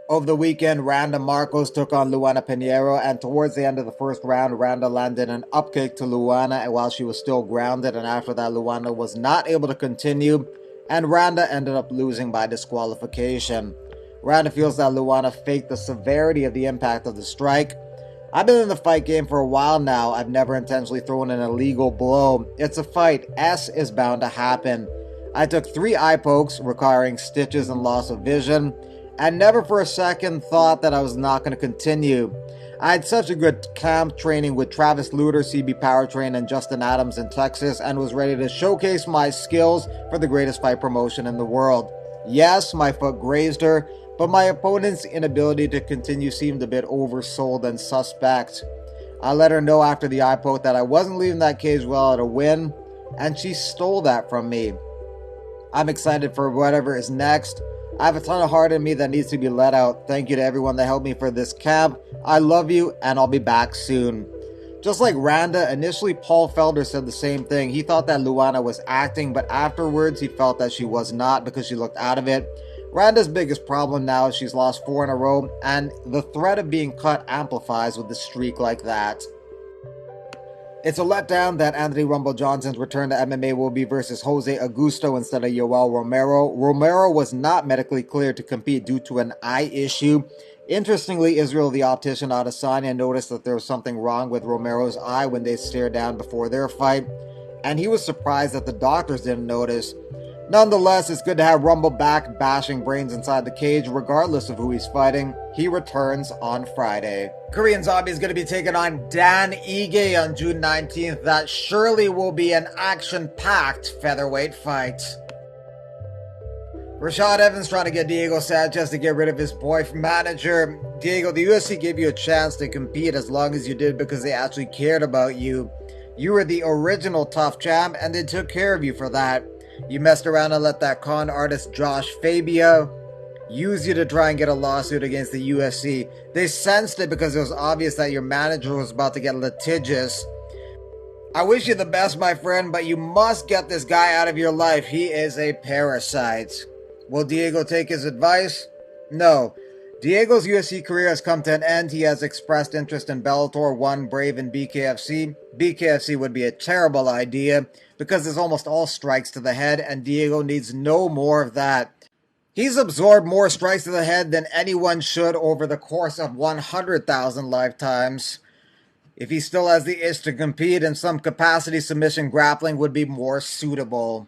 Over the weekend, Randa Marcos took on Luana Pinheiro, and towards the end of the first round, Randa landed an upkick to Luana while she was still grounded, and after that, Luana was not able to continue, and Randa ended up losing by disqualification. Randa feels that Luana faked the severity of the impact of the strike. I've been in the fight game for a while now. I've never intentionally thrown an illegal blow. It's a fight. S is bound to happen. I took 3 eye pokes, requiring stitches and loss of vision, and never for a second thought that I was not going to continue. I had such a good camp training with Travis Luter, CB Powertrain, and Justin Adams in Texas, and was ready to showcase my skills for the greatest fight promotion in the world. Yes, my foot grazed her, but my opponent's inability to continue seemed a bit oversold and suspect. I let her know after the eye poke that I wasn't leaving that cage without a win, and she stole that from me. I'm excited for whatever is next. I have a ton of heart in me that needs to be let out. Thank you to everyone that helped me for this camp. I love you, and I'll be back soon. Just like Randa, initially Paul Felder said the same thing. He thought that Luana was acting, but afterwards he felt that she was not because she looked out of it. Randa's biggest problem now is she's lost 4 in a row, and the threat of being cut amplifies with a streak like that. It's a letdown that Anthony Rumble Johnson's return to MMA will be versus Jose Augusto instead of Yoel Romero. Romero was not medically cleared to compete due to an eye issue. Interestingly, Israel the optician Adesanya noticed that there was something wrong with Romero's eye when they stared down before their fight, and he was surprised that the doctors didn't notice. Nonetheless, it's good to have Rumble back bashing brains inside the cage regardless of who he's fighting. He returns on Friday. Korean Zombie is going to be taking on Dan Ige on June 19th. That surely will be an action-packed featherweight fight. Rashad Evans trying to get Diego Sanchez to get rid of his boyfriend manager. Diego, the UFC gave you a chance to compete as long as you did because they actually cared about you. You were the original tough champ and they took care of you for that. You messed around and let that con artist Josh Fabia use you to try and get a lawsuit against the UFC. They sensed it because it was obvious that your manager was about to get litigious. I wish you the best, my friend, but you must get this guy out of your life. He is a parasite. Will Diego take his advice? No. Diego's UFC career has come to an end. He has expressed interest in Bellator 1, Brave, and BKFC. BKFC would be a terrible idea because it's almost all strikes to the head, and Diego needs no more of that. He's absorbed more strikes to the head than anyone should over the course of 100,000 lifetimes. If he still has the itch to compete in some capacity, submission grappling would be more suitable.